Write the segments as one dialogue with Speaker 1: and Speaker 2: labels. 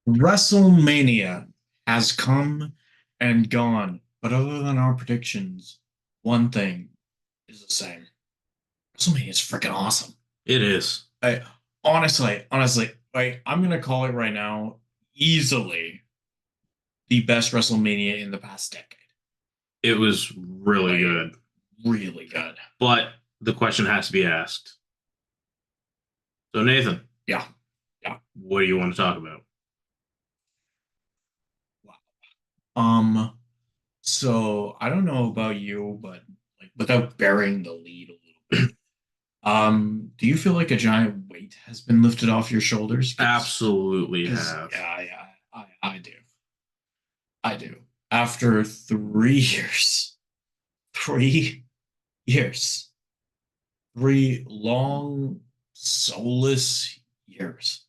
Speaker 1: WrestleMania has come and gone, but other than our predictions, one thing is the same. WrestleMania is freaking awesome.
Speaker 2: It is.
Speaker 1: I honestly, I'm gonna call it right now, easily the best WrestleMania in the past decade.
Speaker 2: It was really
Speaker 1: Like,
Speaker 2: good.
Speaker 1: really good.
Speaker 2: But the question has to be asked. So, Nathan,
Speaker 1: Yeah, yeah.
Speaker 2: what do you want to talk about?
Speaker 1: Wow. So I don't know about you, but like without burying the lead a little bit. Do you feel like a giant weight has been lifted off your shoulders?
Speaker 2: Absolutely
Speaker 1: Because
Speaker 2: have.
Speaker 1: yeah, I do. I do. After 3 years, 3 years, 3 long, soulless years,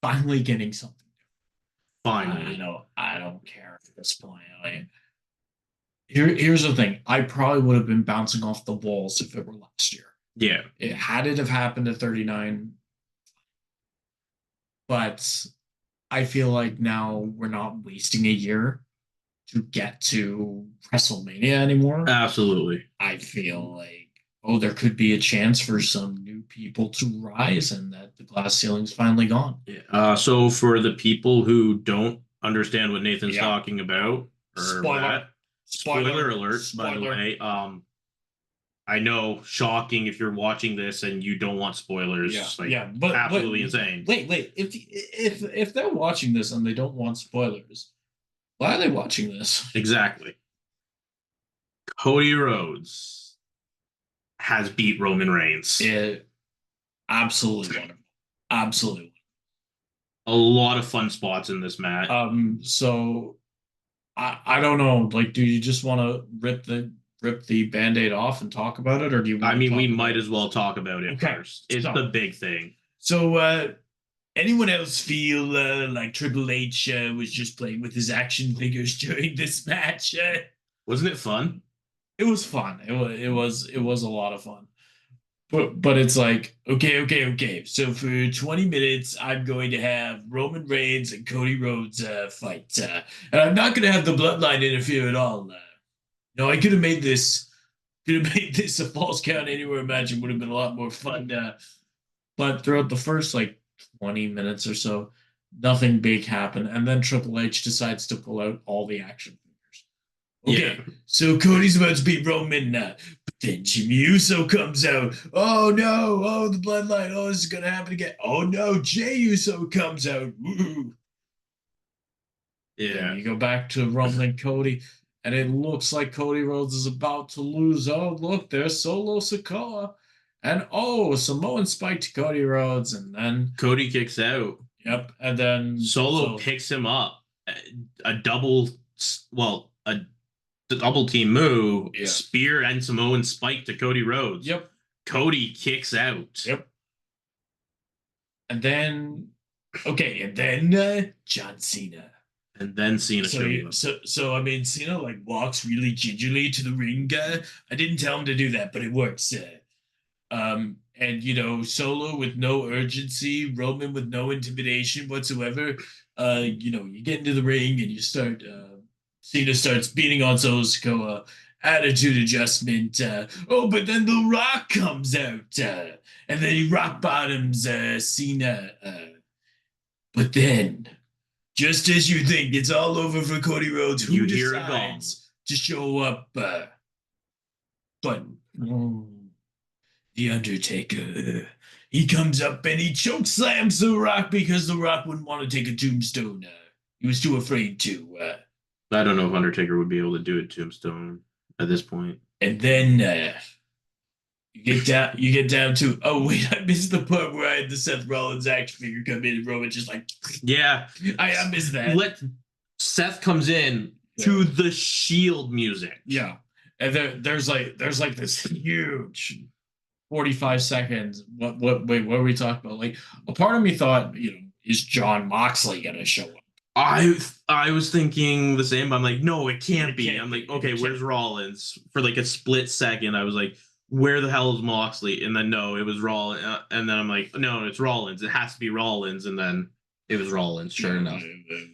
Speaker 1: finally getting something. I
Speaker 2: Finally.
Speaker 1: don't, I don't care at this point. Here's the thing. I probably would have been bouncing off the walls if it were last year.
Speaker 2: Yeah.
Speaker 1: Had it have happened at 39, but I feel like now we're not wasting a year to get to WrestleMania anymore.
Speaker 2: Absolutely.
Speaker 1: I feel like, oh, there could be a chance for some new people to rise and that the glass ceiling's finally gone.
Speaker 2: Yeah. So for the people who don't understand what Nathan's
Speaker 1: Yeah.
Speaker 2: talking about or
Speaker 1: Spoiler.
Speaker 2: that, spoiler
Speaker 1: Spoiler.
Speaker 2: alert, by the
Speaker 1: Spoiler.
Speaker 2: way. I know, shocking if you're watching this and you don't want
Speaker 1: Yeah,
Speaker 2: spoilers, like
Speaker 1: yeah, but
Speaker 2: absolutely insane.
Speaker 1: wait. If they're watching this and they don't want spoilers, why are they watching this?
Speaker 2: Exactly. Cody Rhodes has beat Roman Reigns.
Speaker 1: It absolutely wonderful, absolutely.
Speaker 2: A lot of fun spots in this match.
Speaker 1: So I don't know. Like, do you just want to rip the band-aid off and talk about it, or do you
Speaker 2: I
Speaker 1: want to
Speaker 2: mean, we
Speaker 1: talk
Speaker 2: might
Speaker 1: about?
Speaker 2: as well talk about it
Speaker 1: Okay,
Speaker 2: first. It's the big thing.
Speaker 1: so anyone else feel like Triple H was just playing with his action figures during this match?
Speaker 2: Wasn't it fun?
Speaker 1: It was fun. It was a lot of fun. But it's like, okay. So for 20 minutes, I'm going to have Roman Reigns and Cody Rhodes fight, and I'm not going to have the Bloodline interfere at all. No, I could have made this a false count anywhere match. It would have been a lot more fun. But throughout the first like 20 minutes or so, nothing big happened, and then Triple H decides to pull out all the action figures.
Speaker 2: Yeah.
Speaker 1: Okay, so Cody's about to beat Roman now. But then Jimmy Uso comes out. Oh no, oh the bloodline, oh this is gonna happen again. Oh no, Jey Uso comes out. Woo. Then
Speaker 2: Yeah.
Speaker 1: you go back to Roman and Cody, and it looks like Cody Rhodes is about to lose. Oh, look, there's Solo Sikoa. And oh, Samoan spike to Cody Rhodes, and then
Speaker 2: Cody kicks out.
Speaker 1: yep, and then
Speaker 2: Solo
Speaker 1: so
Speaker 2: picks him up. A double, well, a double team move,
Speaker 1: yeah.
Speaker 2: spear and Samoan spike to Cody Rhodes.
Speaker 1: Yep.
Speaker 2: Cody kicks out.
Speaker 1: Yep. And then okay, and then John Cena.
Speaker 2: And then Cena
Speaker 1: So
Speaker 2: shows
Speaker 1: you,
Speaker 2: up.
Speaker 1: so I mean, Cena like walks really gingerly to the ring. I didn't tell him to do that, but it works. And Solo with no urgency, Roman with no intimidation whatsoever. You get into the ring and you start. Cena starts beating on Solo Sikoa. Attitude adjustment. Oh, but then The Rock comes out, and then he rock bottoms Cena. But then, just as you think it's all over for Cody Rhodes, who
Speaker 2: You hear a gong.
Speaker 1: decides to show up? But oh, The Undertaker. He comes up and he choke slams The Rock because The Rock wouldn't want to take a tombstone. He was too afraid to.
Speaker 2: I don't know if Undertaker would be able to do a tombstone at this point.
Speaker 1: And then you get down to, oh wait, I missed the part where I had the Seth Rollins action figure come in and Roman just like
Speaker 2: Yeah.
Speaker 1: I missed that.
Speaker 2: Seth comes in to the Shield music.
Speaker 1: Yeah. And there's like this huge 45 seconds. What are we talking about? Like a part of me thought, is John Moxley gonna show up?
Speaker 2: I was thinking the same, but I'm like, no, it can't
Speaker 1: It
Speaker 2: be.
Speaker 1: can't
Speaker 2: I'm like,
Speaker 1: be.
Speaker 2: okay, where's Rollins? For like a split second, I was like, where the hell is Moxley? And then no, it was Rollins. And then I'm like, no, it's Rollins. It has to be Rollins. And then It was Rollins, sure enough.
Speaker 1: It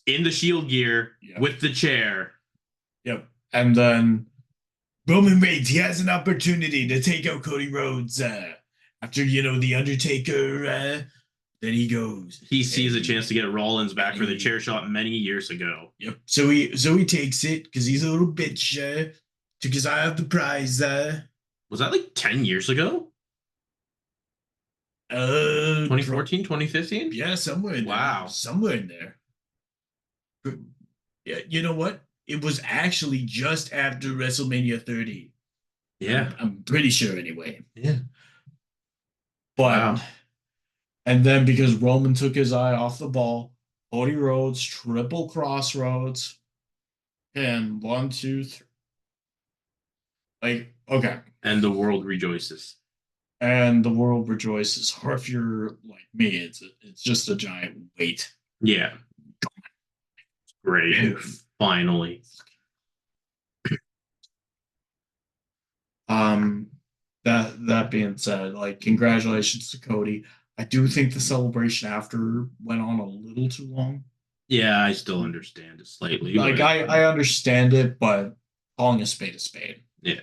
Speaker 2: In the Shield gear
Speaker 1: Yeah.
Speaker 2: with the chair.
Speaker 1: Yep. And then Roman Reigns, he has an opportunity to take out Cody Rhodes after, the Undertaker. Then he goes.
Speaker 2: He sees a chance to get Rollins back for the chair shot many years ago.
Speaker 1: Yep. So he takes it because he's a little bitch. Took his eye off the prize.
Speaker 2: Was that like 10 years ago? 2014, 2015?
Speaker 1: Yeah, somewhere in there.
Speaker 2: Wow.
Speaker 1: Somewhere in there. Yeah, you know what? It was actually just after WrestleMania 30.
Speaker 2: Yeah.
Speaker 1: I'm pretty sure anyway.
Speaker 2: Yeah.
Speaker 1: But
Speaker 2: Wow.
Speaker 1: And then because Roman took his eye off the ball, Cody Rhodes, triple crossroads, and 1, 2, 3. Like, okay.
Speaker 2: And the world rejoices.
Speaker 1: And the world rejoices. Or if you're like me, it's just a giant weight.
Speaker 2: Yeah. Great. Finally.
Speaker 1: That being said, like, congratulations to Cody. I do think the celebration after went on a little too long.
Speaker 2: Yeah, I still understand it slightly.
Speaker 1: Like, I understand it, but calling a spade a spade.
Speaker 2: Yeah.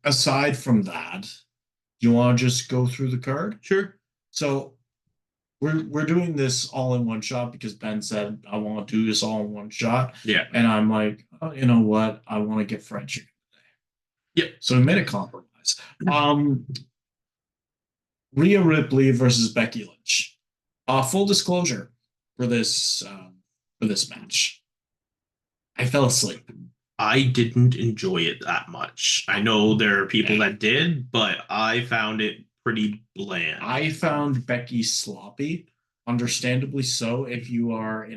Speaker 1: Aside from that, you want to just go through the card?
Speaker 2: Sure.
Speaker 1: So we're doing this all in one shot because Ben said I want to do this all in one shot.
Speaker 2: Yeah.
Speaker 1: And I'm like, oh, you know what? I want to get fried chicken today.
Speaker 2: Yep.
Speaker 1: So we made a compromise. Rhea Ripley versus Becky Lynch. Full disclosure for this match. I fell asleep.
Speaker 2: I didn't enjoy it that much. I know there are people that did, but I found it pretty bland.
Speaker 1: I found Becky sloppy, understandably so. If you are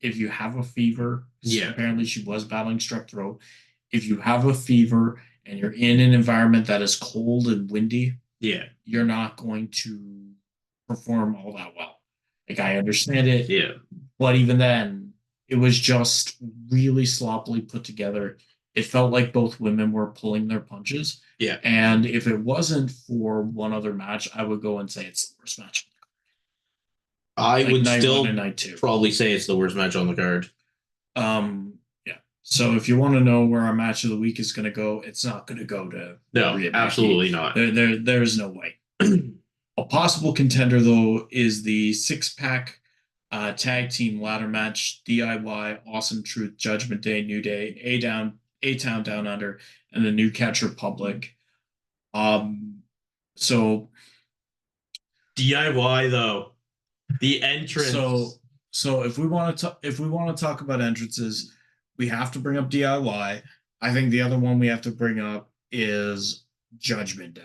Speaker 1: if you have a fever, apparently she was battling strep throat. If you have a fever and you're in an environment that is cold and windy, you're not going to perform all that well. Like, I understand it, but even then, it was just really sloppily put together. It felt like both women were pulling their punches.
Speaker 2: Yeah.
Speaker 1: And if it wasn't for one other match, I would go and say it's the worst match.
Speaker 2: I would still probably say it's the worst match on the card.
Speaker 1: Yeah. So if you want to know where our match of the week is going to go, it's not going to go to
Speaker 2: Rhea, absolutely not.
Speaker 1: There's no way. A possible contender, though, is the 6-pack tag team ladder match, DIY, Awesome Truth, Judgment Day, New Day, A-Town Down Under, and the New Catch Republic. So
Speaker 2: DIY though, the entrance.
Speaker 1: So if we want to talk about entrances, we have to bring up DIY. I think the other one we have to bring up is Judgment Day.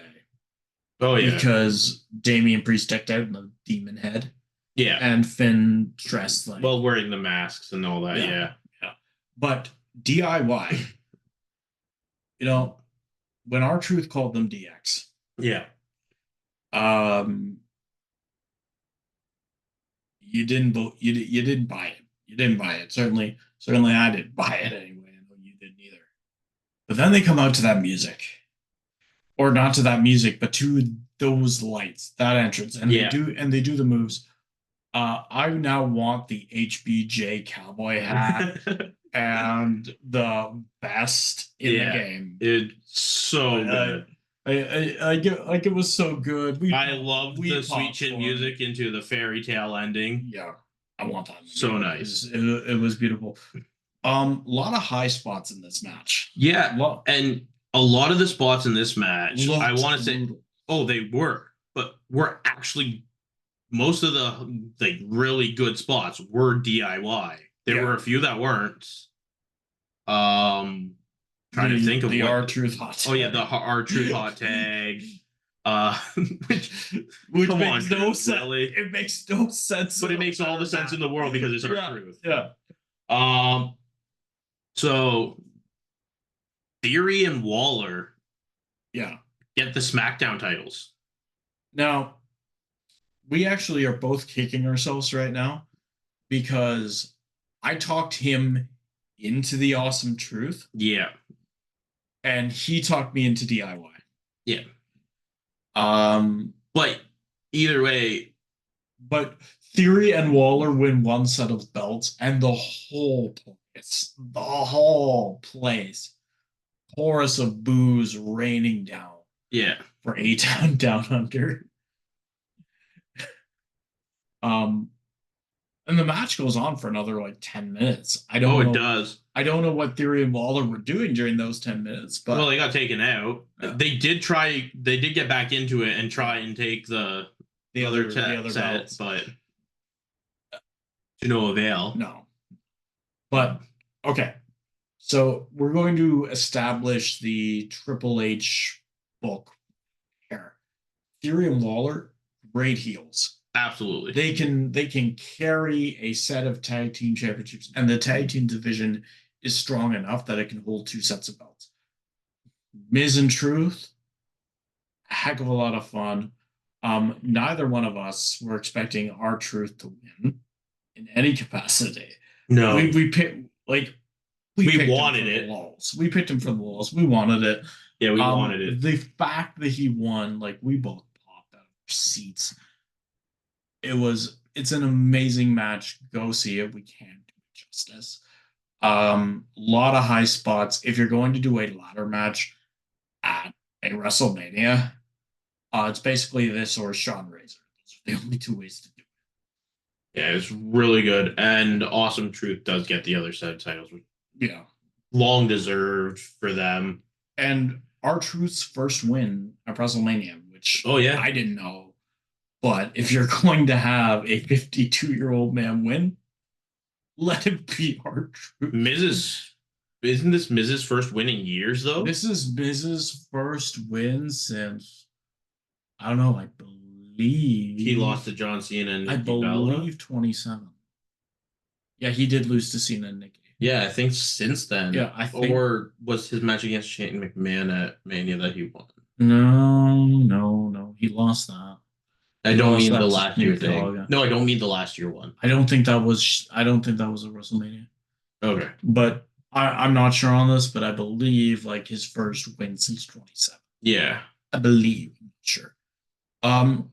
Speaker 2: Oh yeah,
Speaker 1: because Damian Priest decked out in the demon head.
Speaker 2: Yeah.
Speaker 1: And Finn dressed like
Speaker 2: wearing the masks and all that. Yeah.
Speaker 1: But DIY, when R-Truth called them DX.
Speaker 2: Yeah.
Speaker 1: You didn't buy it. You didn't buy it. Certainly I didn't buy it anyway. I know you didn't either. But then they come out to that music. Or not to that music, but to those lights, that entrance. And they do the moves. I now want the HBJ cowboy hat and the vest in the game.
Speaker 2: It's so good.
Speaker 1: It was so good.
Speaker 2: I loved the sweet chin music into the fairy tale ending.
Speaker 1: Yeah, I want that.
Speaker 2: So nice.
Speaker 1: It was beautiful. A lot of high spots in this match.
Speaker 2: Yeah, and a lot of the spots in this match, I want to say, they were, but were actually. Most of the really good spots were DIY. There were a few that weren't. Trying to think of
Speaker 1: the R-Truth hot tag.
Speaker 2: Oh yeah, the R-Truth hot tag.
Speaker 1: Which makes no sense. Really. It makes no sense.
Speaker 2: But it makes all the sense in the world because it's R-Truth.
Speaker 1: Yeah.
Speaker 2: So Theory and Waller get the SmackDown titles.
Speaker 1: Now, we actually are both kicking ourselves right now because I talked him into the Awesome Truth.
Speaker 2: Yeah.
Speaker 1: And he talked me into DIY.
Speaker 2: Yeah. But either way,
Speaker 1: But Theory and Waller win one set of belts, and the whole place, chorus of boos raining down.
Speaker 2: Yeah.
Speaker 1: For A-Town Down Under. And the match goes on for another like 10 minutes. I don't know.
Speaker 2: It does.
Speaker 1: I don't know what Theory and Waller were doing during those 10 minutes, but
Speaker 2: well, they got taken out. Yeah. They did get back into it and try and take the other set, belts. But to no avail.
Speaker 1: No. But okay. So we're going to establish the Triple H book here. Theory and Waller, great heels.
Speaker 2: Absolutely.
Speaker 1: They can carry a set of tag team championships, and the tag team division is strong enough that it can hold 2 sets of belts. Miz and Truth, a heck of a lot of fun. Neither one of us were expecting R-Truth to win in any capacity.
Speaker 2: No.
Speaker 1: We picked
Speaker 2: we wanted it.
Speaker 1: We picked him for the lulls. We wanted it.
Speaker 2: Yeah, we wanted it.
Speaker 1: The fact that he won, like, we both popped out of our seats. It's an amazing match. Go see it. We can't do it justice. Lot of high spots. If you're going to do a ladder match at a WrestleMania, it's basically this or Sean Razor. Those are the only 2 ways to do it.
Speaker 2: Yeah, it's really good. And Awesome Truth does get the other set of titles.
Speaker 1: Yeah.
Speaker 2: Long deserved for them.
Speaker 1: And R-Truth's first win at WrestleMania, which I didn't know. But if you're going to have a 52-year-old man win, let it be R-Truth.
Speaker 2: Isn't this Miz's first win in years, though?
Speaker 1: This is Miz's first win since, I don't know, I believe.
Speaker 2: He lost to John Cena and Nikki
Speaker 1: Bella. 2007. Yeah, he did lose to Cena and Nikki.
Speaker 2: Yeah, I think since then.
Speaker 1: Yeah, I think.
Speaker 2: Or was his match against Shane McMahon at Mania that he won?
Speaker 1: No. He lost that.
Speaker 2: I don't mean the last year thing. No, I don't mean the last year one.
Speaker 1: I don't think that was a WrestleMania.
Speaker 2: Okay.
Speaker 1: But I'm not sure on this, but I believe like his first win since 27.
Speaker 2: Yeah.
Speaker 1: I believe. Sure.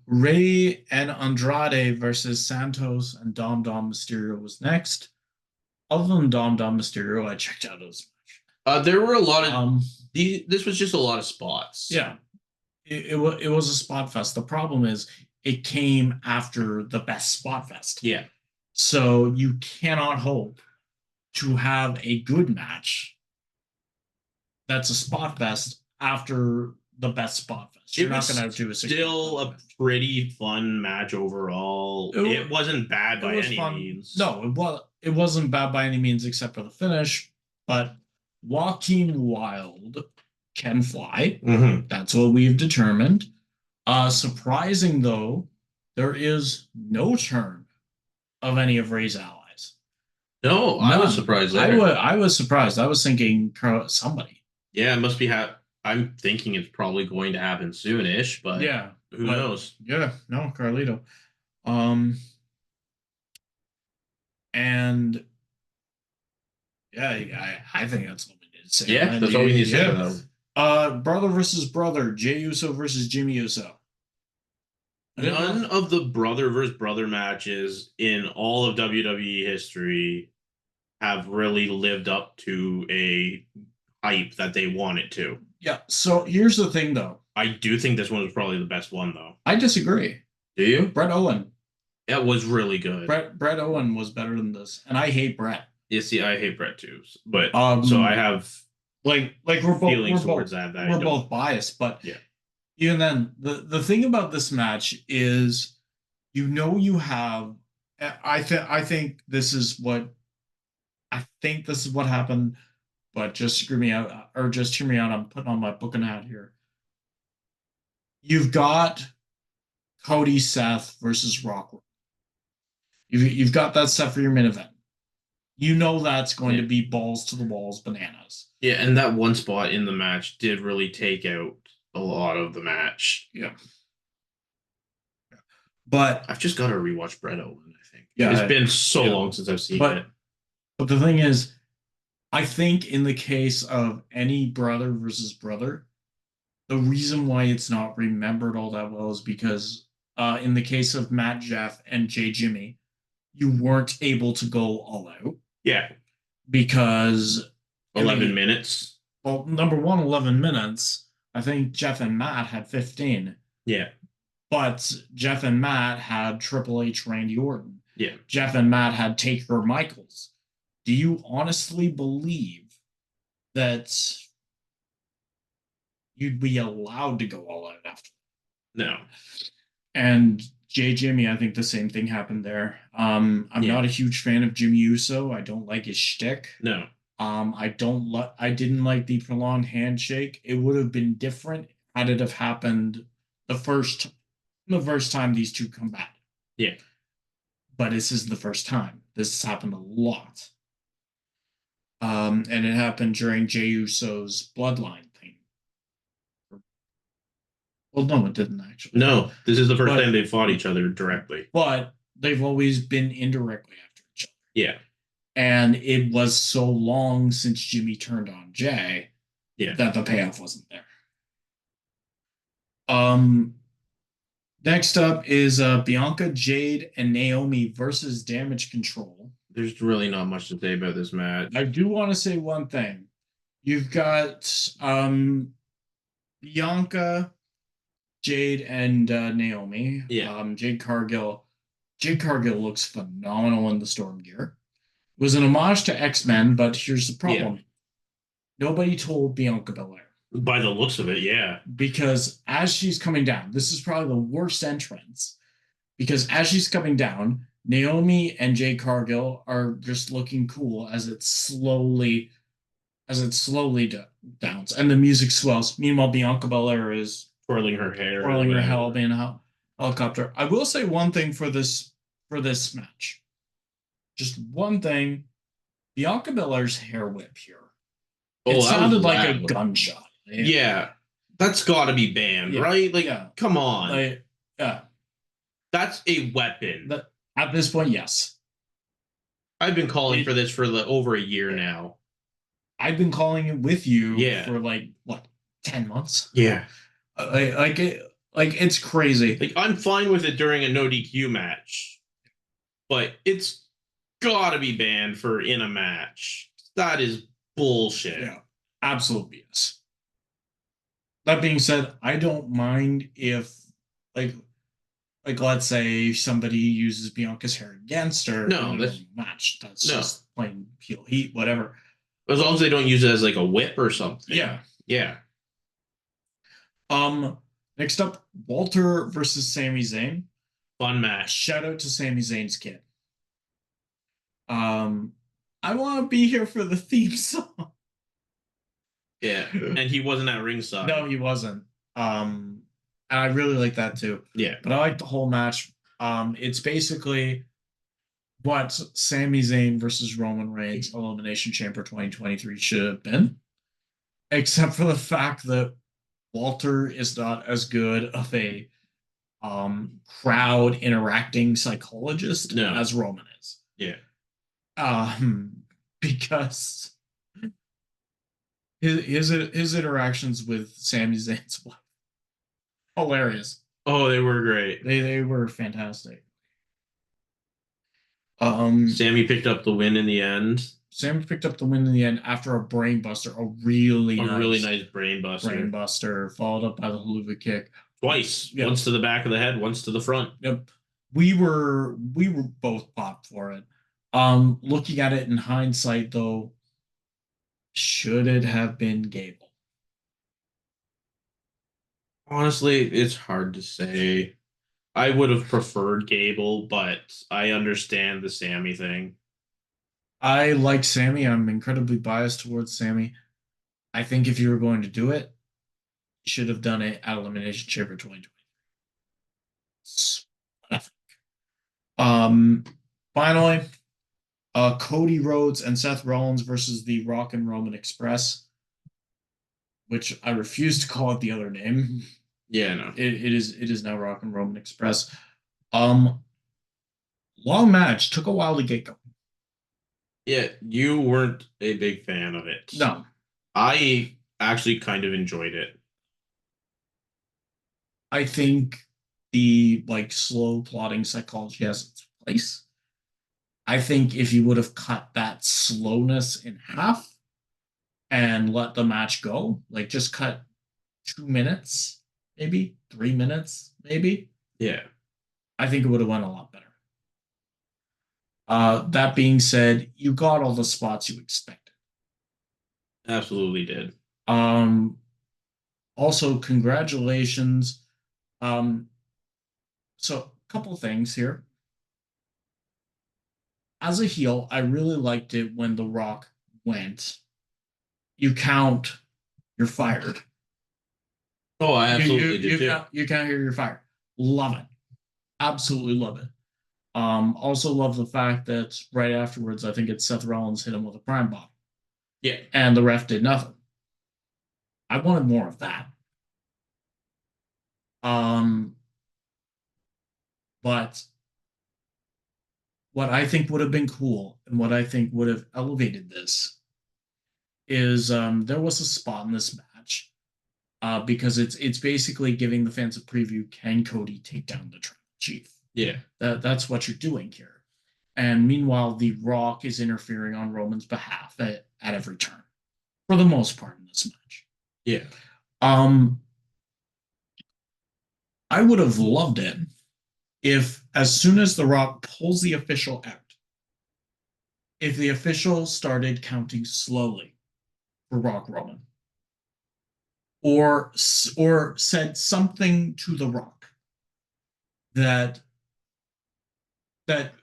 Speaker 1: Rey and Andrade versus Santos and Dom Mysterio was next. Other than Dom Mysterio, I checked out his match.
Speaker 2: There were a lot of this was just a lot of spots.
Speaker 1: Yeah. It was a spot fest. The problem is it came after the best spot fest.
Speaker 2: Yeah.
Speaker 1: So you cannot hope to have a good match that's a spot fest after the best spot fest. You're not going to do a
Speaker 2: still a pretty fun match overall. It wasn't bad by any means.
Speaker 1: No, it wasn't bad by any means except for the finish. But Joaquin Wilde can fly.
Speaker 2: Mm-hmm.
Speaker 1: That's what we've determined. Surprising though, there is no turn of any of Rey's allies.
Speaker 2: No, I was surprised there.
Speaker 1: I was surprised. I was thinking somebody.
Speaker 2: Yeah, it must be. I'm thinking it's probably going to happen soonish, but who knows?
Speaker 1: Yeah, no, Carlito. And I think that's what we need to say.
Speaker 2: Yeah, that's all we need to say about them.
Speaker 1: Brother versus brother, Jey Uso versus Jimmy Uso.
Speaker 2: None of the brother versus brother matches in all of WWE history have really lived up to a hype that they want it to.
Speaker 1: Yeah, so here's the thing, though.
Speaker 2: I do think this one was probably the best one, though.
Speaker 1: I disagree.
Speaker 2: Do you?
Speaker 1: Bret Owen.
Speaker 2: That was really good.
Speaker 1: Bret Owen was better than this, and I hate Bret.
Speaker 2: Yeah, see, I hate Bret too, but so I have
Speaker 1: we're both biased, but even then, the thing about this match is, you have. I think this is what happened. But just screw me out, or just hear me out. I'm putting on my booking hat here. You've got Cody, Seth versus Rock. You've got that set for your main event. You know that's going to be balls to the walls, bananas.
Speaker 2: Yeah, and that one spot in the match did really take out a lot of the match.
Speaker 1: Yeah. But
Speaker 2: I've just got to rewatch Bret Owen, I think. Yeah, it's been so long since I've seen it.
Speaker 1: But the thing is, I think in the case of any brother versus brother, the reason why it's not remembered all that well is because
Speaker 3: in the case of Matt Jeff and Jay Jimmy, you weren't able to go all out.
Speaker 2: Yeah.
Speaker 3: Because
Speaker 2: 11 minutes.
Speaker 3: Well, number one, 11 minutes. I think Jeff and Matt had 15.
Speaker 2: Yeah.
Speaker 3: But Jeff and Matt had Triple H, Randy Orton.
Speaker 2: Yeah.
Speaker 3: Jeff and Matt had Taker Michaels. Do you honestly believe that you'd be allowed to go all out after?
Speaker 2: No.
Speaker 3: And Jay Jimmy, I think the same thing happened there. I'm not a huge fan of Jimmy Uso. I don't like his shtick.
Speaker 2: No.
Speaker 3: I didn't like the prolonged handshake. It would have been different had it have happened the first time these two combated.
Speaker 2: Yeah.
Speaker 3: But this is the first time. This has happened a lot. And it happened during Jey Uso's bloodline thing. Well, no, it didn't actually.
Speaker 2: No, this is the first time they fought each other directly.
Speaker 3: But they've always been indirectly after each other.
Speaker 2: Yeah. And
Speaker 3: it was so long since Jimmy turned on Jay that the payoff wasn't there. Next up is Bianca, Jade, and Naomi versus Damage Control.
Speaker 2: There's really not much to say about this match.
Speaker 3: I do want to say one thing. You've got Bianca, Jade, and Naomi.
Speaker 2: Yeah.
Speaker 3: Jade Cargill. Jade Cargill looks phenomenal in the Storm gear. It was an homage to X-Men, but here's the problem. Yeah. Nobody told Bianca Belair.
Speaker 2: By the looks of it, yeah.
Speaker 3: Because as she's coming down, this is probably the worst entrance. Because as she's coming down, Naomi and Jade Cargill are just looking cool as it slowly downs, and the music swells. Meanwhile, Bianca Belair is
Speaker 2: twirling her hair,
Speaker 3: being a helicopter. I will say one thing for this match. Just one thing. Bianca Belair's hair whip here. It sounded like a gunshot.
Speaker 2: Yeah. That's got to be banned, right? Like, come on. That's a weapon.
Speaker 3: At this point, yes.
Speaker 2: I've been calling for this for over a year now.
Speaker 3: I've been calling it with you for 10 months?
Speaker 2: Yeah.
Speaker 3: It's crazy.
Speaker 2: Like, I'm fine with it during a no DQ match, but it's gotta be banned for in a match. That is bullshit.
Speaker 3: Yeah, absolutely yes. That being said, I don't mind if let's say somebody uses Bianca's hair against her in a match. That's just plain heel heat, whatever.
Speaker 2: As long as they don't use it as like a whip or something.
Speaker 3: Yeah.
Speaker 2: Yeah.
Speaker 3: Next up, Walter versus Sami Zayn.
Speaker 2: Fun match.
Speaker 3: Shout out to Sami Zayn's kid. I want to be here for the theme song.
Speaker 2: Yeah, and he wasn't at ringside.
Speaker 3: No, he wasn't. And I really like that too.
Speaker 2: Yeah.
Speaker 3: But I like the whole match. It's basically what Sami Zayn versus Roman Reigns Elimination Chamber 2023 should have been. Except for the fact that Walter is not as good of a crowd interacting psychologist as Roman is.
Speaker 2: Yeah.
Speaker 3: Because his interactions with Sami Zayn's wife, hilarious.
Speaker 2: Oh, they were great.
Speaker 3: They were fantastic.
Speaker 2: Sami picked up the win in the end.
Speaker 3: Sami picked up the win in the end after a brainbuster, a really nice brainbuster, followed up by the Helluva Kick.
Speaker 2: Twice. Yep. Once to the back of the head, once to the front.
Speaker 3: Yep. We were both popped for it. Looking at it in hindsight, though, should it have been Gable?
Speaker 2: Honestly, it's hard to say. I would have preferred Gable, but I understand the Sami thing.
Speaker 3: I like Sami. I'm incredibly biased towards Sami. I think if you were going to do it, you should have done it at Elimination Chamber 2020. Finally, Cody Rhodes and Seth Rollins versus the Rock and Roman Express, which I refuse to call it the other name.
Speaker 2: Yeah, no.
Speaker 3: It is now Rock and Roman Express. Long match. Took a while to get going.
Speaker 2: Yeah, you weren't a big fan of it.
Speaker 3: No.
Speaker 2: I actually kind of enjoyed it.
Speaker 3: I think the like slow plotting psychology has its place. I think if you would have cut that slowness in half and let the match go, like just cut 2 minutes, maybe 3 minutes, maybe.
Speaker 2: Yeah.
Speaker 3: I think it would have went a lot better. That being said, you got all the spots you expected.
Speaker 2: Absolutely did.
Speaker 3: Also, congratulations. So a couple things here. As a heel, I really liked it when The Rock went. You count, you're fired.
Speaker 2: Oh, I absolutely did too.
Speaker 3: You can't hear you're fired. Love it. Absolutely love it. Also love the fact that right afterwards, I think it's Seth Rollins hit him with a prime bomb.
Speaker 2: Yeah.
Speaker 3: And the ref did nothing. I wanted more of that. But what I think would have been cool and what I think would have elevated this is there was a spot in this match because it's basically giving the fans a preview. Can Cody take down the Tribal Chief?
Speaker 2: Yeah.
Speaker 3: That's what you're doing here. And meanwhile, The Rock is interfering on Roman's behalf at every turn, for the most part in this match.
Speaker 2: Yeah.
Speaker 3: I would have loved it if, as soon as The Rock pulls the official out, if the official started counting slowly for Rock Roman, or said something to The Rock that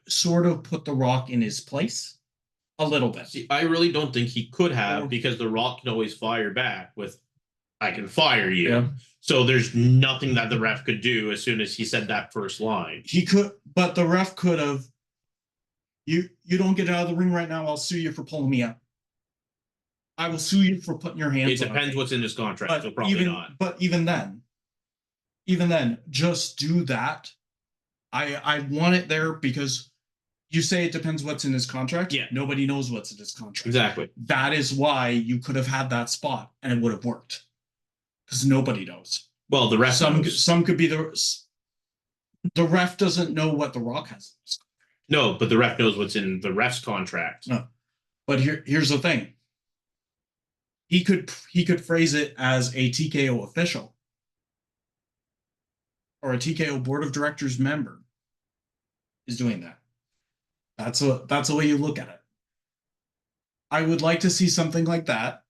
Speaker 3: sort of put The Rock in his place a little bit.
Speaker 2: See, I really don't think he could have, because The Rock can always fire back with, I can fire you.
Speaker 3: Yeah.
Speaker 2: So there's nothing that the ref could do as soon as he said that first line.
Speaker 3: He could, but the ref could have, you don't get out of the ring right now, I'll sue you for pulling me out. I will sue you for putting your hands on me.
Speaker 2: It depends what's in his contract, so probably not.
Speaker 3: But even then, just do that. I want it there because you say it depends what's in his contract.
Speaker 2: Yeah.
Speaker 3: Nobody knows what's in his contract.
Speaker 2: Exactly.
Speaker 3: That is why you could have had that spot and it would have worked. Because nobody knows.
Speaker 2: Well, the ref knows.
Speaker 3: Some could be the ref doesn't know what The Rock has.
Speaker 2: No, but the ref knows what's in the ref's contract.
Speaker 3: No. But here's the thing. He could phrase it as a TKO official or a TKO board of directors member is doing that. That's the way you look at it. I would like to see something like that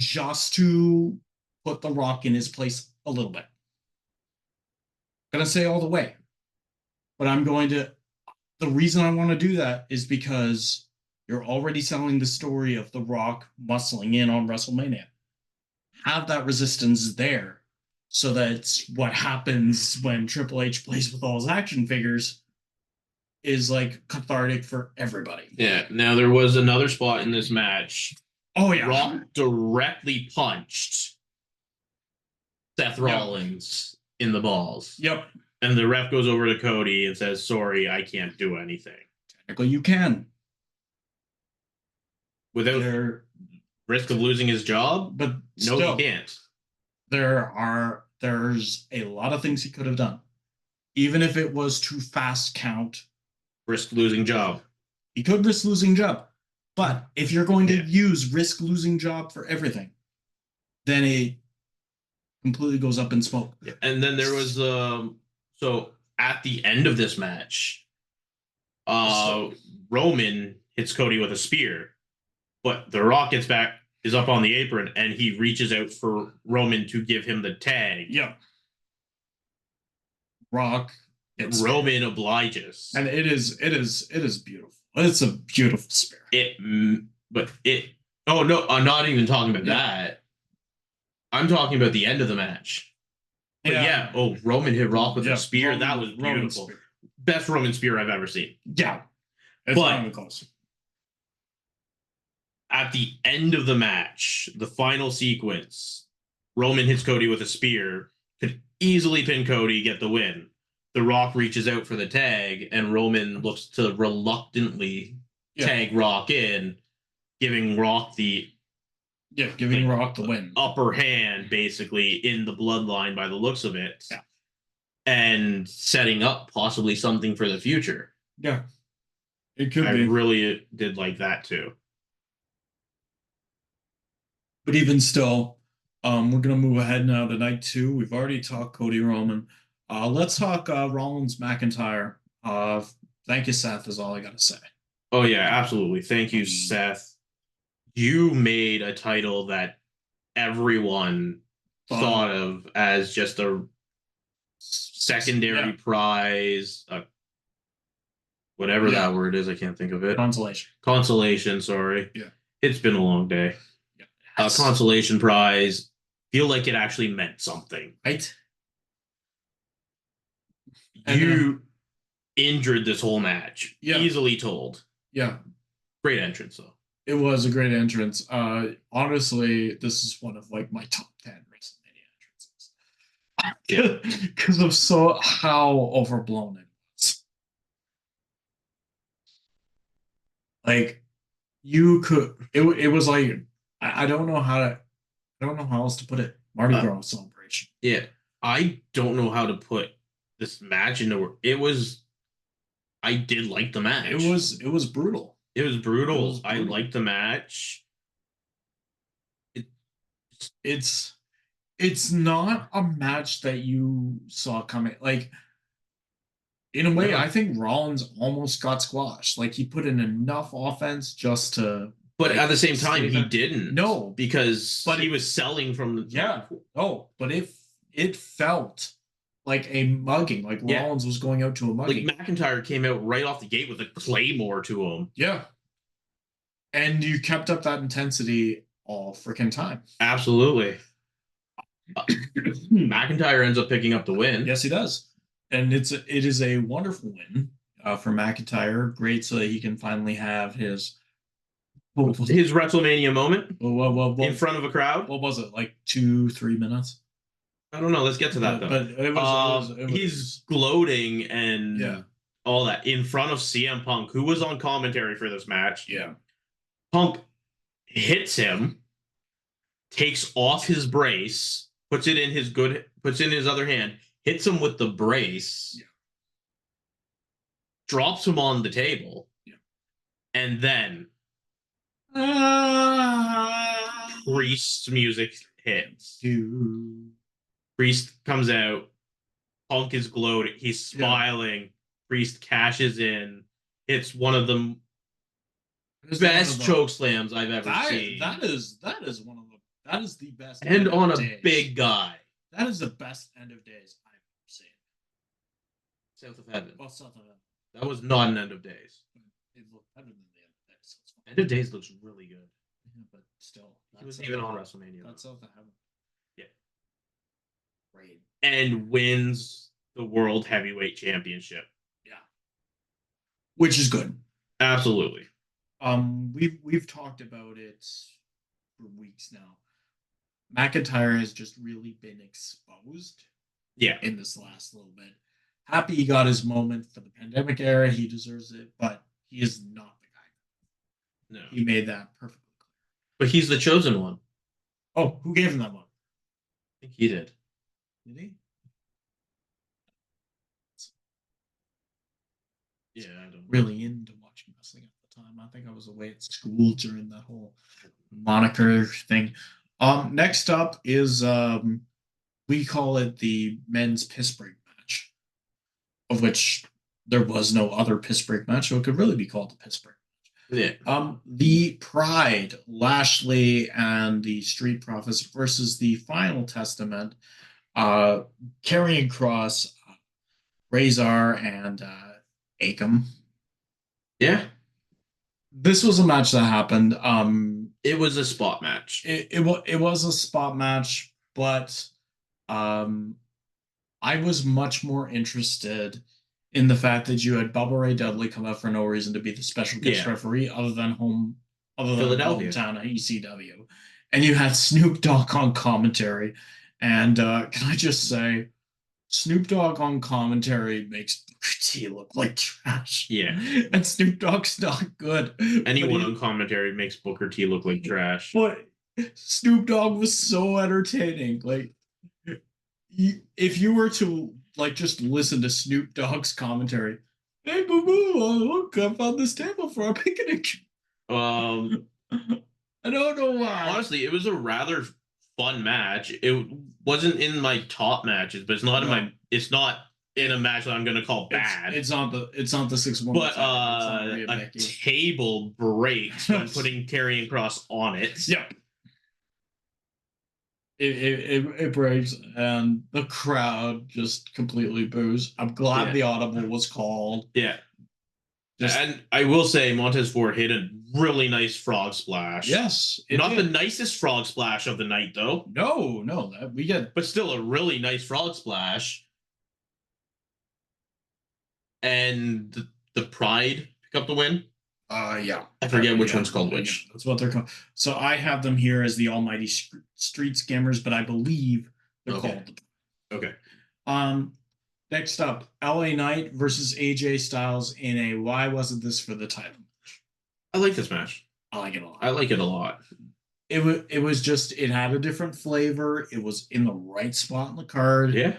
Speaker 3: just to put The Rock in his place a little bit. I'm gonna say all the way, but the reason I want to do that is because you're already selling the story of The Rock muscling in on WrestleMania. Have that resistance there so that what happens when Triple H plays with all his action figures is like cathartic for everybody.
Speaker 2: Yeah. Now there was another spot in this match.
Speaker 3: Oh yeah.
Speaker 2: Rock directly punched Seth Rollins in the balls.
Speaker 3: Yep.
Speaker 2: And the ref goes over to Cody and says, "Sorry, I can't do anything."
Speaker 3: Technically, you can.
Speaker 2: Without risk of losing his job?
Speaker 3: But
Speaker 2: no,
Speaker 3: still,
Speaker 2: he can't.
Speaker 3: There's a lot of things he could have done. Even if it was to fast count.
Speaker 2: Risk losing job.
Speaker 3: He could risk losing job. But if you're going to use risk losing job for everything, then it completely goes up in smoke.
Speaker 2: Yeah. And then there was so at the end of this match, Roman hits Cody with a spear, but The Rock gets back, is up on the apron, and he reaches out for Roman to give him the tag.
Speaker 3: Yeah. Roman
Speaker 2: obliges,
Speaker 3: and it is beautiful. It's a beautiful spear.
Speaker 2: Oh no, I'm not even talking about that. I'm talking about the end of the match. But Roman hit Rock with a spear. That was beautiful. Best Roman spear I've ever seen.
Speaker 3: Yeah. It's not close.
Speaker 2: At the end of the match, the final sequence, Roman hits Cody with a spear, could easily pin Cody, get the win. The Rock reaches out for the tag, and Roman looks to reluctantly tag Rock in, giving Rock the
Speaker 3: Rock the win.
Speaker 2: Upper hand, basically, in the bloodline by the looks of it.
Speaker 3: Yeah.
Speaker 2: and setting up possibly something for the future.
Speaker 3: Yeah, it could
Speaker 2: I
Speaker 3: be.
Speaker 2: really did like that too.
Speaker 3: But even still, we're gonna move ahead now to night 2. We've already talked Cody Roman. Let's talk Rollins McIntyre. Thank you, Seth, is all I gotta say.
Speaker 2: Oh yeah, absolutely. Thank you, Seth. You made a title that everyone thought of as just a secondary prize, whatever that word is. I can't think of it. Consolation, sorry.
Speaker 3: Yeah.
Speaker 2: It's been a long day.
Speaker 3: Yeah.
Speaker 2: Consolation prize. Feel like it actually meant something.
Speaker 3: Right?
Speaker 2: You injured this whole match.
Speaker 3: Yeah.
Speaker 2: Easily told.
Speaker 3: Yeah.
Speaker 2: Great entrance, though.
Speaker 3: It was a great entrance. Honestly, this is one of like my top 10 WrestleMania entrances. Because of how overblown it was. Like you could it was like I don't know how else to put it. Mardi Gras celebration.
Speaker 2: Yeah. I don't know how to put this match into I did like the match.
Speaker 3: It was brutal.
Speaker 2: It was brutal. I liked the match.
Speaker 3: It's not a match that you saw coming. Like, in a way, I think Rollins almost got squashed. Like, he put in enough offense just to.
Speaker 2: But at the same time, he didn't.
Speaker 3: No,
Speaker 2: because he was selling from the.
Speaker 3: Yeah. Oh, but it felt like a mugging. Like Rollins was going out to a mugging.
Speaker 2: Like McIntyre came out right off the gate with a claymore to him.
Speaker 3: Yeah. And you kept up that intensity all freaking time.
Speaker 2: Absolutely. McIntyre ends up picking up the win.
Speaker 3: Yes, he does. And it is a wonderful win for McIntyre. Great, so that he can finally have his
Speaker 2: WrestleMania moment
Speaker 3: in
Speaker 2: front of a crowd.
Speaker 3: What was it, like 2-3 minutes?
Speaker 2: I don't know. Let's get to that though.
Speaker 3: But it was
Speaker 2: he's gloating and all that in front of CM Punk, who was on commentary for this match.
Speaker 3: Yeah.
Speaker 2: Punk hits him, takes off his brace, puts it in his other hand, hits him with the brace, drops him on the table, and then Priest's music hits. Priest comes out. Punk is gloating. He's smiling. Priest cashes in. It's one of the best choke slams I've ever seen.
Speaker 3: That is the best.
Speaker 2: And on a big guy.
Speaker 3: That is the best end of days I've ever seen.
Speaker 2: South of Heaven.
Speaker 3: Well, South of Heaven.
Speaker 2: That was not an end of days.
Speaker 3: It looked better than the end of days.
Speaker 2: End of days looks really good.
Speaker 3: Yeah, but still.
Speaker 2: He was even on WrestleMania.
Speaker 3: That's South of Heaven.
Speaker 2: Yeah.
Speaker 3: Great.
Speaker 2: And wins the World Heavyweight Championship.
Speaker 3: Yeah. Which is good.
Speaker 2: Absolutely.
Speaker 3: We've talked about it for weeks now. McIntyre has just really been exposed.
Speaker 2: Yeah.
Speaker 3: In this last little bit. Happy he got his moment for the pandemic era. He deserves it, but he is not the guy.
Speaker 2: No.
Speaker 3: He made that perfectly clear.
Speaker 2: But he's the chosen one.
Speaker 3: Oh, who gave him that one?
Speaker 2: I think he did.
Speaker 3: Did he?
Speaker 2: Yeah, I don't
Speaker 3: really into watching wrestling at the time. I think I was away at school during that whole moniker thing. Next up is we call it the men's piss break match, of which there was no other piss break match, so it could really be called the piss break match.
Speaker 2: Yeah.
Speaker 3: The Pride, Lashley, and the Street Profits versus the Final Testament, Karrion Kross, Razor, and Akam.
Speaker 2: Yeah.
Speaker 3: This was a match that happened.
Speaker 2: It was a spot match.
Speaker 3: It was a spot match, but I was much more interested in the fact that you had Bubba Ray Dudley come out for no reason to be the special guest referee other than
Speaker 2: Philadelphia
Speaker 3: hometown at ECW. And you had Snoop Dogg on commentary. And can I just say, Snoop Dogg on commentary makes Booker T look like trash.
Speaker 2: Yeah.
Speaker 3: And Snoop Dogg's not good.
Speaker 2: Anyone on commentary makes Booker T look like trash.
Speaker 3: But Snoop Dogg was so entertaining. Like, if you were to like just listen to Snoop Dogg's commentary. Hey, boo boo, look, I found this table for our picnic.
Speaker 2: I
Speaker 3: don't know why.
Speaker 2: Honestly, it was a rather fun match. It wasn't in my top matches, but it's not in my. It's not in a match that I'm going to call bad.
Speaker 3: It's not the 6-1.
Speaker 2: But a table breaks when putting Karrion Kross on it.
Speaker 3: Yep. It breaks, and the crowd just completely boos. I'm glad the audible was called.
Speaker 2: Yeah. And I will say, Montez Ford hit a really nice frog splash.
Speaker 3: Yes.
Speaker 2: Not the nicest frog splash of the night, though.
Speaker 3: No.
Speaker 2: But still a really nice frog splash. And the Pride pick up the win.
Speaker 3: Yeah.
Speaker 2: I forget which one's called which.
Speaker 3: That's what they're called. So I have them here as the Almighty Street Scammers, but I believe they're called.
Speaker 2: Okay.
Speaker 3: Next up, LA Knight versus AJ Styles in a why wasn't this for the title match?
Speaker 2: I like this match.
Speaker 3: I like it a lot.
Speaker 2: I like it a lot.
Speaker 3: It was just, it had a different flavor. It was in the right spot in the card.
Speaker 2: Yeah.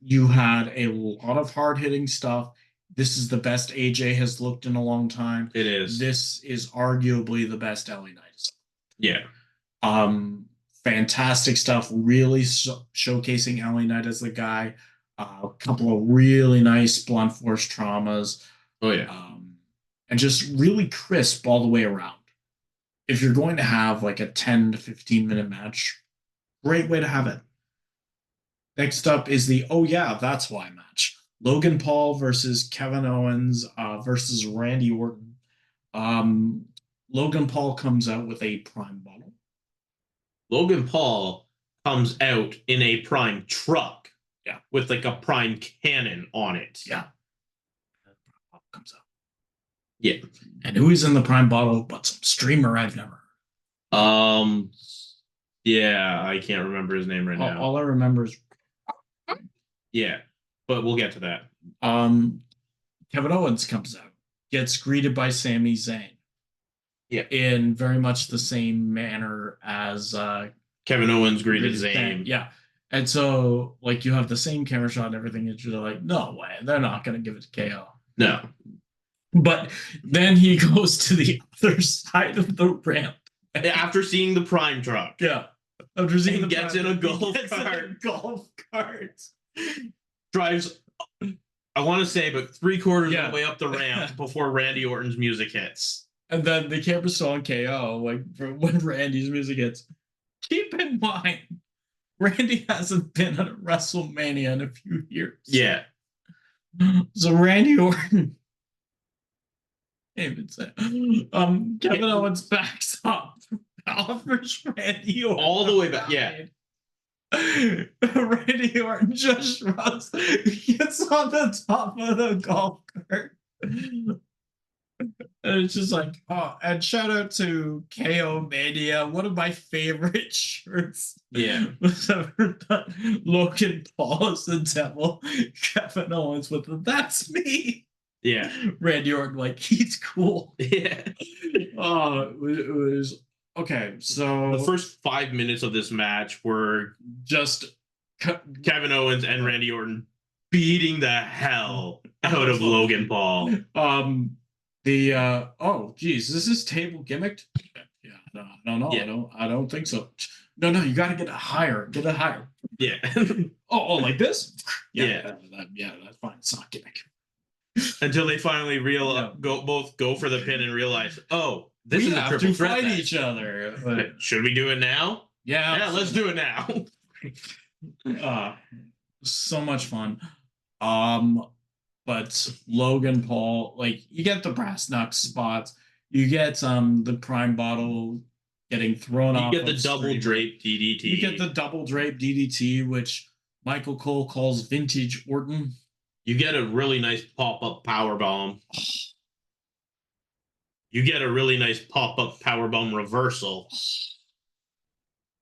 Speaker 3: You had a lot of hard hitting stuff. This is the best AJ has looked in a long time.
Speaker 2: It is.
Speaker 3: This is arguably the best LA Knight.
Speaker 2: Yeah.
Speaker 3: Fantastic stuff. Really showcasing LA Knight as the guy. A couple of really nice blunt force traumas.
Speaker 2: Oh yeah.
Speaker 3: And just really crisp all the way around. If you're going to have like a 10 to 15 minute match, great way to have it. Next up is the oh yeah, that's why match. Logan Paul versus Kevin Owens versus Randy Orton. Logan Paul comes out with a prime bottle.
Speaker 2: Logan Paul comes out in a prime truck.
Speaker 3: Yeah.
Speaker 2: With like a prime cannon on it.
Speaker 3: Yeah. Comes out.
Speaker 2: Yeah.
Speaker 3: And who is in the prime bottle but some streamer I've never heard?
Speaker 2: Yeah, I can't remember his name right now.
Speaker 3: All I remember is
Speaker 2: yeah, but we'll get to that.
Speaker 3: Kevin Owens comes out, gets greeted by Sami Zayn.
Speaker 2: Yeah.
Speaker 3: In very much the same manner as
Speaker 2: Kevin Owens greeted Zayn.
Speaker 3: Yeah. And so, like, you have the same camera shot and everything, and you're like, no way, they're not going to give it to KO.
Speaker 2: No.
Speaker 3: But then he goes to the other side of the ramp.
Speaker 2: After seeing the prime truck.
Speaker 3: Yeah. After seeing
Speaker 2: he gets in a golf cart. Drives, I want to say, but 3/4 of the way up the ramp before Randy Orton's music hits.
Speaker 3: And then the camera's still on KO, like, when Randy's music hits. Keep in mind, Randy hasn't been at a WrestleMania in a few years.
Speaker 2: Yeah.
Speaker 3: So Randy Orton, Kevin Owens backs up, offers Randy Orton
Speaker 2: all the way back. Yeah.
Speaker 3: Randy Orton just runs, gets on the top of the golf cart. And it's just like, oh, and shout out to KO Mania, one of my favorite shirts.
Speaker 2: Yeah.
Speaker 3: Was ever done. Logan Paul as the devil, Kevin Owens with the that's me.
Speaker 2: Yeah.
Speaker 3: Randy Orton, like, he's cool.
Speaker 2: Yeah.
Speaker 3: Oh, it was okay. So
Speaker 2: the first 5 minutes of this match were
Speaker 3: just
Speaker 2: Kevin Owens and Randy Orton beating the hell out of Logan Paul.
Speaker 3: Oh geez, is this table gimmicked? Yeah, no,
Speaker 2: yeah.
Speaker 3: I don't think so. No, you got to get it higher.
Speaker 2: Yeah.
Speaker 3: oh, like this?
Speaker 2: Yeah,
Speaker 3: that's fine. It's not gimmick.
Speaker 2: Until they finally go for the pin and realize, oh, this is a triple threat
Speaker 3: fight each other. But
Speaker 2: should we do it now?
Speaker 3: Yeah,
Speaker 2: let's do it now.
Speaker 3: So much fun. But Logan Paul, like, you get the brass knucks spots, you get the prime bottle getting thrown off.
Speaker 2: You get the double drape DDT.
Speaker 3: You get the double drape DDT, which Michael Cole calls vintage Orton.
Speaker 2: You get a really nice pop-up powerbomb. You get a really nice pop-up powerbomb reversal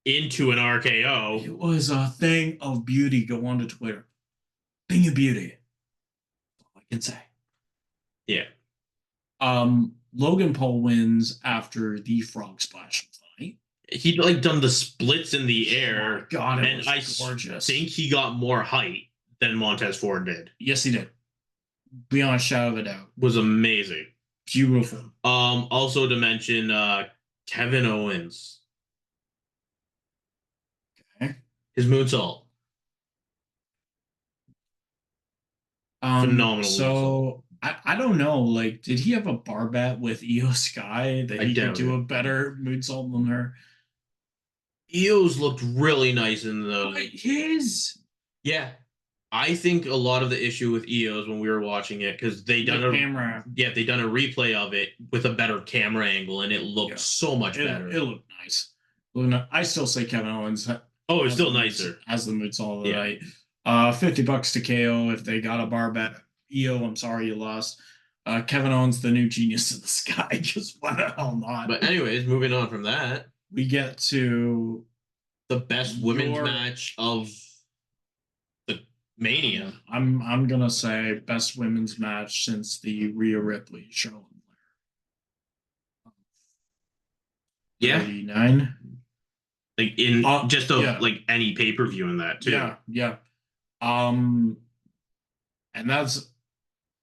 Speaker 2: into an RKO.
Speaker 3: It was a thing of beauty. Go on to Twitter. Thing of beauty. All I can say.
Speaker 2: Yeah.
Speaker 3: Logan Paul wins after the frog splash fight.
Speaker 2: He like done the splits in the air.
Speaker 3: Oh God,
Speaker 2: and I
Speaker 3: gorgeous.
Speaker 2: think he got more height than Montez Ford did.
Speaker 3: Yes, he did. Beyond a shadow of a doubt.
Speaker 2: Was amazing.
Speaker 3: Beautiful.
Speaker 2: Also to mention Kevin Owens.
Speaker 3: Okay.
Speaker 2: His moonsault. Phenomenal.
Speaker 3: So I don't know. Like, did he have a bar bet with Iyo Sky that he could do a better moonsault than her?
Speaker 2: Iyo's looked really nice in the.
Speaker 3: His.
Speaker 2: Yeah, I think a lot of the issue with Iyo's when we were watching it because they done a
Speaker 3: camera.
Speaker 2: Yeah, they done a replay of it with a better camera angle and it looked so much better.
Speaker 3: It looked nice. I still say Kevin Owens.
Speaker 2: Oh, it's still nicer
Speaker 3: as the moonsault of the night. $50 to KO if they got a bar bet. Iyo, I'm sorry you lost. Kevin Owens, the new genius of the sky. Just why the hell not?
Speaker 2: But anyways, moving on from that,
Speaker 3: we get to
Speaker 2: the best women's match of the Mania.
Speaker 3: I'm gonna say best women's match since the Rhea Ripley Charlotte Flair.
Speaker 2: Yeah.
Speaker 3: 89.
Speaker 2: Like in just like any pay-per-view in that too.
Speaker 3: Yeah.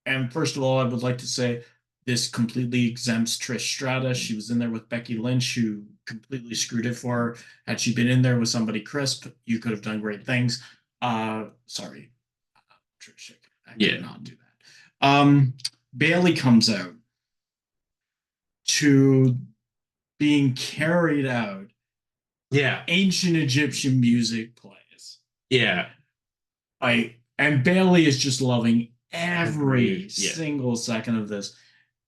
Speaker 3: And first of all, I would like to say this completely exempts Trish Stratus. She was in there with Becky Lynch, who completely screwed it for her. Had she been in there with somebody crisp, you could have done great things. Sorry, Trish, I cannot do that. Bayley comes out to being carried out.
Speaker 2: Yeah.
Speaker 3: Ancient Egyptian music plays.
Speaker 2: Yeah.
Speaker 3: And Bayley is just loving every single second of this.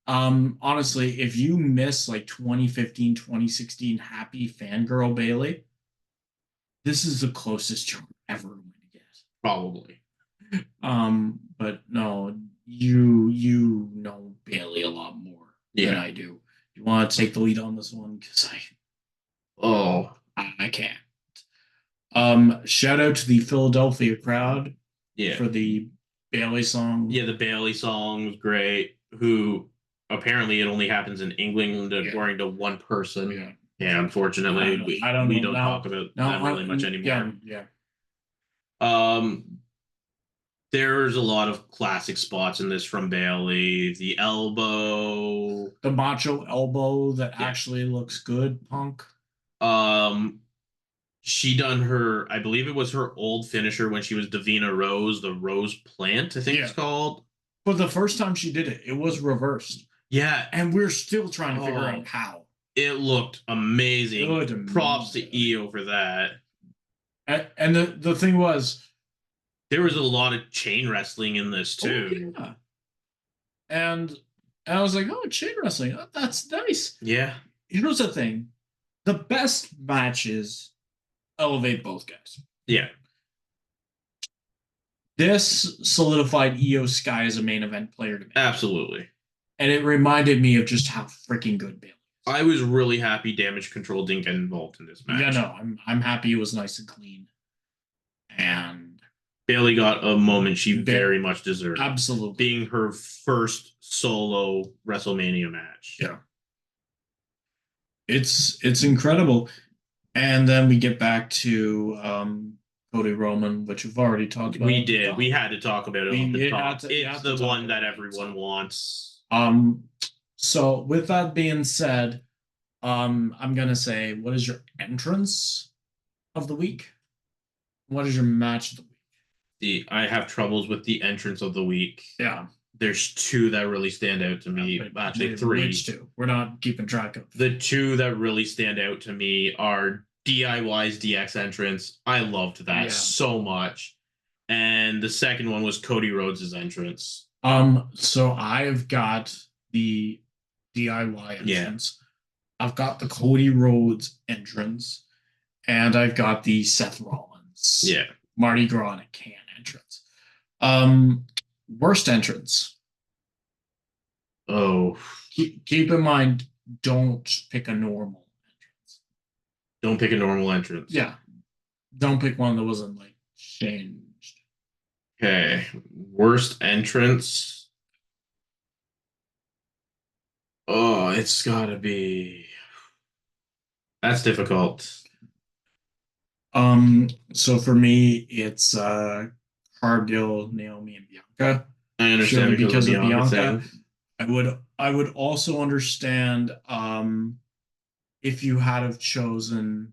Speaker 3: Honestly, if you miss like 2015, 2016 happy fangirl Bayley, this is the closest you're ever going to get.
Speaker 2: Probably.
Speaker 3: But no, you know Bayley a lot more than I do. You want to take the lead on this one? Because I can't. Shout out to the Philadelphia crowd for the Bayley song.
Speaker 2: Yeah, the Bayley song was great. Who apparently it only happens in England according to one person. Yeah, unfortunately, we don't talk about that really much anymore.
Speaker 3: Yeah.
Speaker 2: There's a lot of classic spots in this from Bayley. The elbow.
Speaker 3: The macho elbow that actually looks good, Punk.
Speaker 2: She done her, I believe it was her old finisher when she was Davina Rose, the Rose Plant, I think it's called.
Speaker 3: But the first time she did it, it was reversed.
Speaker 2: Yeah.
Speaker 3: And we're still trying to figure out how.
Speaker 2: It looked amazing. Props to Iyo for that.
Speaker 3: And the thing was,
Speaker 2: there was a lot of chain wrestling in this too.
Speaker 3: Yeah. And I was like, chain wrestling. That's nice.
Speaker 2: Yeah.
Speaker 3: Here's the thing. The best matches elevate both guys.
Speaker 2: Yeah.
Speaker 3: This solidified Iyo Sky as a main event player to me.
Speaker 2: Absolutely.
Speaker 3: And it reminded me of just how freaking good Bayley is.
Speaker 2: I was really happy Damage Control didn't get involved in this match.
Speaker 3: Yeah, no, I'm happy it was nice and clean. And
Speaker 2: Bayley got a moment she very much deserved.
Speaker 3: Absolutely.
Speaker 2: Being her first solo WrestleMania match.
Speaker 3: Yeah. It's incredible. And then we get back to Cody Roman, which we've already talked about.
Speaker 2: We did. We had to talk about it off the top. It's the one that everyone wants.
Speaker 3: So with that being said, I'm gonna say, what is your entrance of the week? What is your match of the week?
Speaker 2: I have troubles with the entrance of the week.
Speaker 3: Yeah.
Speaker 2: There's two that really stand out to me. Actually, three.
Speaker 3: Which two? We're not keeping track of.
Speaker 2: The two that really stand out to me are DIY's DX entrance. I loved that so much. And the second one was Cody Rhodes' entrance.
Speaker 3: So I've got the DIY entrance. Yeah. I've got the Cody Rhodes entrance. And I've got the Seth Rollins.
Speaker 2: Yeah.
Speaker 3: Mardi Gras in a can entrance. Worst entrance.
Speaker 2: Oh.
Speaker 3: Keep in mind, don't pick a normal entrance.
Speaker 2: Don't pick a normal entrance.
Speaker 3: Yeah. Don't pick one that wasn't like changed.
Speaker 2: Okay. Worst entrance. Oh, it's gotta be. That's difficult.
Speaker 3: So for me, it's Cargill, Naomi, and Bianca.
Speaker 2: I understand
Speaker 3: because of
Speaker 2: Bianca.
Speaker 3: I would also understand if you had have chosen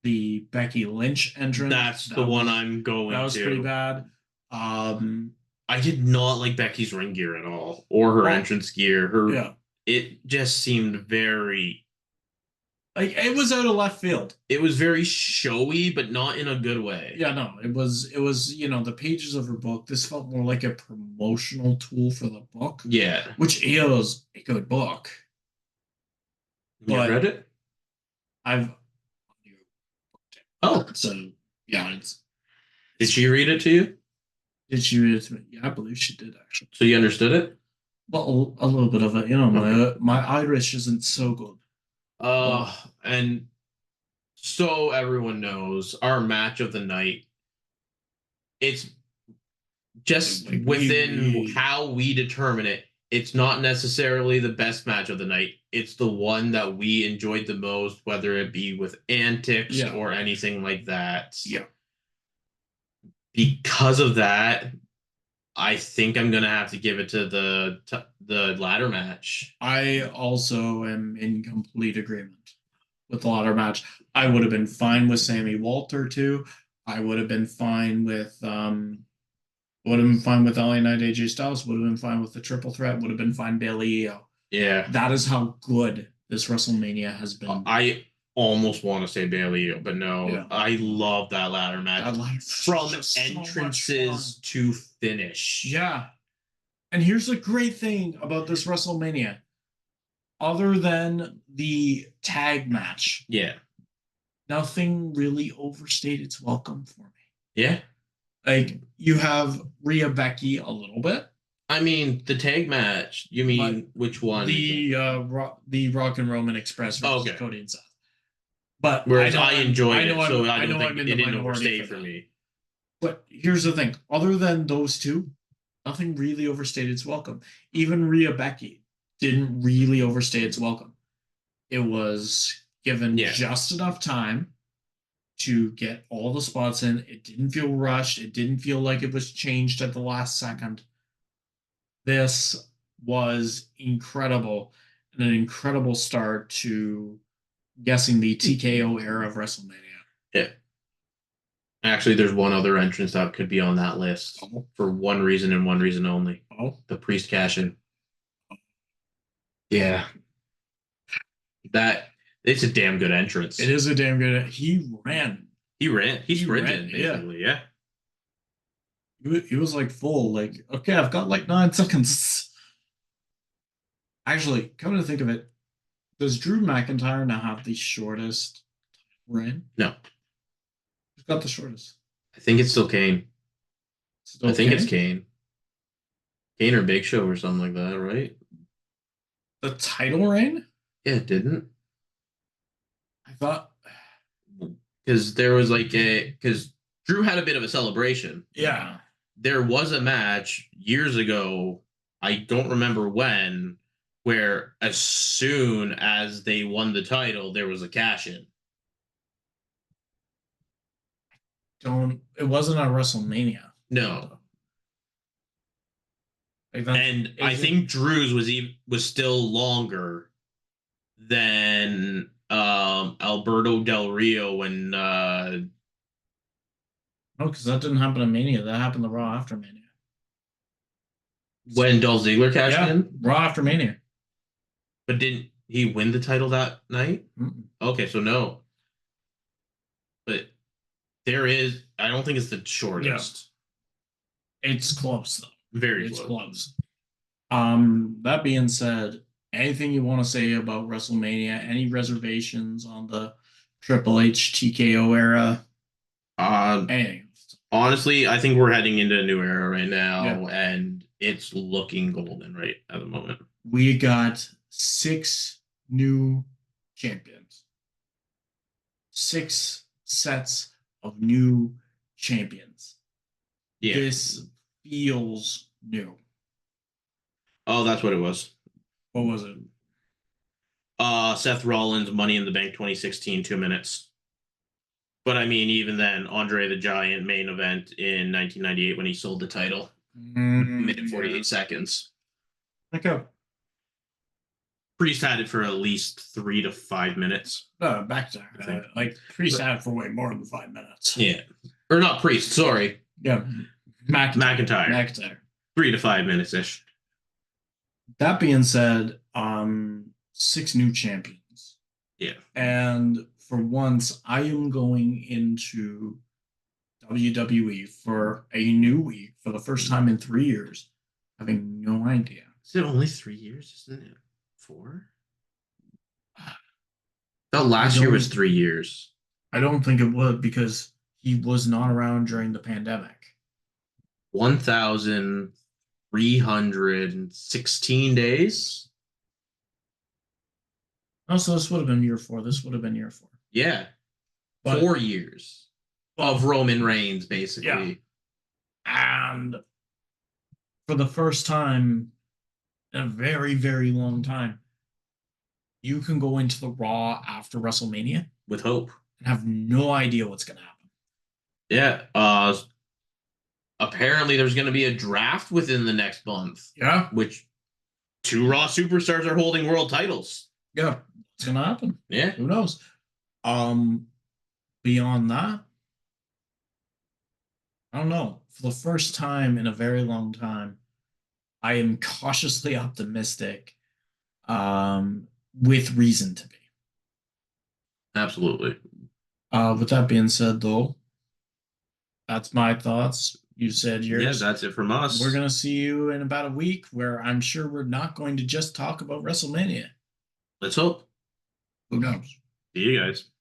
Speaker 3: the Becky Lynch entrance.
Speaker 2: That's the one I'm going to.
Speaker 3: That was pretty bad.
Speaker 2: I did not like Becky's ring gear at all, or her entrance gear. It just seemed very
Speaker 3: like it was out of left field.
Speaker 2: It was very showy, but not in a good way.
Speaker 3: Yeah, no, it was the pages of her book. This felt more like a promotional tool for the book.
Speaker 2: Yeah,
Speaker 3: which is a good book.
Speaker 2: You read it?
Speaker 3: I've.
Speaker 2: Oh,
Speaker 3: so yeah,
Speaker 2: Did she read it to you?
Speaker 3: Did she read it to me? Yeah, I believe she did actually.
Speaker 2: So you understood it?
Speaker 3: Well, a little bit of it. My Irish isn't so good.
Speaker 2: And so everyone knows our match of the night. It's just within how we determine it. It's not necessarily the best match of the night. It's the one that we enjoyed the most, whether it be with antics or anything like that.
Speaker 3: Yeah.
Speaker 2: Because of that, I think I'm gonna have to give it to the ladder match.
Speaker 3: I also am in complete agreement with the ladder match. I would have been fine with Sammy Walter too. I would have been fine with LA Knight, AJ Styles. Would have been fine with the triple threat. Would have been fine Bayley. Iyo.
Speaker 2: Yeah,
Speaker 3: that is how good this WrestleMania has been.
Speaker 2: I almost want to say Bayley, but no. Yeah. I love that ladder match. From entrances to finish.
Speaker 3: Yeah. And here's the great thing about this WrestleMania. Other than the tag match.
Speaker 2: Yeah.
Speaker 3: Nothing really overstayed its welcome for me.
Speaker 2: Yeah.
Speaker 3: Like, you have Rhea Becky a little bit.
Speaker 2: I mean, the tag match. You mean which one?
Speaker 3: The Rock and Roman Express versus Cody and Seth. But
Speaker 2: whereas I enjoyed it, so I don't think it didn't overstay for me.
Speaker 3: But here's the thing: other than those two, nothing really overstayed its welcome. Even Rhea Becky didn't really overstay its welcome. It was given just enough time to get all the spots in. It didn't feel rushed. It didn't feel like it was changed at the last second. This was incredible, and an incredible start to guessing the TKO era of WrestleMania.
Speaker 2: Yeah. Actually, there's one other entrance that could be on that list for one reason and one reason only. The Priest cash-in. Yeah. It's a damn good entrance.
Speaker 3: It is a damn good. He ran.
Speaker 2: He sprinted, basically, yeah.
Speaker 3: He was like full, like, okay, I've got like 9 seconds. Actually, come to think of it, does Drew McIntyre now have the shortest reign?
Speaker 2: No.
Speaker 3: Who's got the shortest?
Speaker 2: I think it's still Kane. I think it's Kane. Kane or Big Show or something like that, right?
Speaker 3: The title reign?
Speaker 2: Yeah, it didn't.
Speaker 3: I thought.
Speaker 2: Because there was because Drew had a bit of a celebration.
Speaker 3: Yeah.
Speaker 2: There was a match years ago, I don't remember when, where as soon as they won the title, there was a cash-in.
Speaker 3: It wasn't on WrestleMania.
Speaker 2: No. And I think Drew's was still longer than Alberto Del Rio when
Speaker 3: no, because that didn't happen in Mania. That happened the Raw after Mania.
Speaker 2: When Dolph Ziggler cashed in?
Speaker 3: Raw after Mania.
Speaker 2: But didn't he win the title that night?
Speaker 3: Mm-mm.
Speaker 2: Okay, so no. But I don't think it's the shortest.
Speaker 3: Yeah. It's close, though.
Speaker 2: Very close.
Speaker 3: That being said, anything you want to say about WrestleMania? Any reservations on the Triple H TKO era? Anything?
Speaker 2: Honestly, I think we're heading into a new era right now, and it's looking golden right at the moment.
Speaker 3: We got 6 new champions. 6 sets of new champions.
Speaker 2: Yeah.
Speaker 3: This feels new.
Speaker 2: Oh, that's what it was.
Speaker 3: What was it?
Speaker 2: Seth Rollins, Money in the Bank 2016, 2 minutes. But I mean, even then, Andre the Giant main event in 1998 when he sold the title, minute 48 seconds.
Speaker 3: Like a
Speaker 2: Priest had it for at least 3 to 5 minutes.
Speaker 3: back to like Priest had it for way more than 5 minutes.
Speaker 2: Yeah, or not Priest. Sorry.
Speaker 3: Yeah, McIntyre.
Speaker 2: 3 to 5 minutes ish.
Speaker 3: That being said, 6 new champions.
Speaker 2: Yeah.
Speaker 3: And for once, I am going into WWE for a new week for the first time in 3 years, having no idea.
Speaker 2: Is it only 3 years? Isn't it 4? That last year was 3 years.
Speaker 3: I don't think it would because he was not around during the pandemic.
Speaker 2: 1,316 days.
Speaker 3: Oh, so this would have been year 4. This would have been year 4.
Speaker 2: Yeah.
Speaker 3: But,
Speaker 2: 4 years of Roman Reigns, basically.
Speaker 3: Yeah. And for the first time in a very, very long time, you can go into the Raw after WrestleMania
Speaker 2: with hope
Speaker 3: and have no idea what's going to happen.
Speaker 2: Yeah. Apparently, there's going to be a draft within the next month.
Speaker 3: Yeah.
Speaker 2: Which 2 Raw superstars are holding world titles.
Speaker 3: Yeah. What's going to happen?
Speaker 2: Yeah.
Speaker 3: Who knows? Beyond that, I don't know. For the first time in a very long time, I am cautiously optimistic, with reason to be.
Speaker 2: Absolutely.
Speaker 3: With that being said, though, that's my thoughts. You said yours.
Speaker 2: Yeah, that's it from us.
Speaker 3: We're going to see you in about a week where I'm sure we're not going to just talk about WrestleMania.
Speaker 2: Let's hope.
Speaker 3: Who knows?
Speaker 2: See you guys.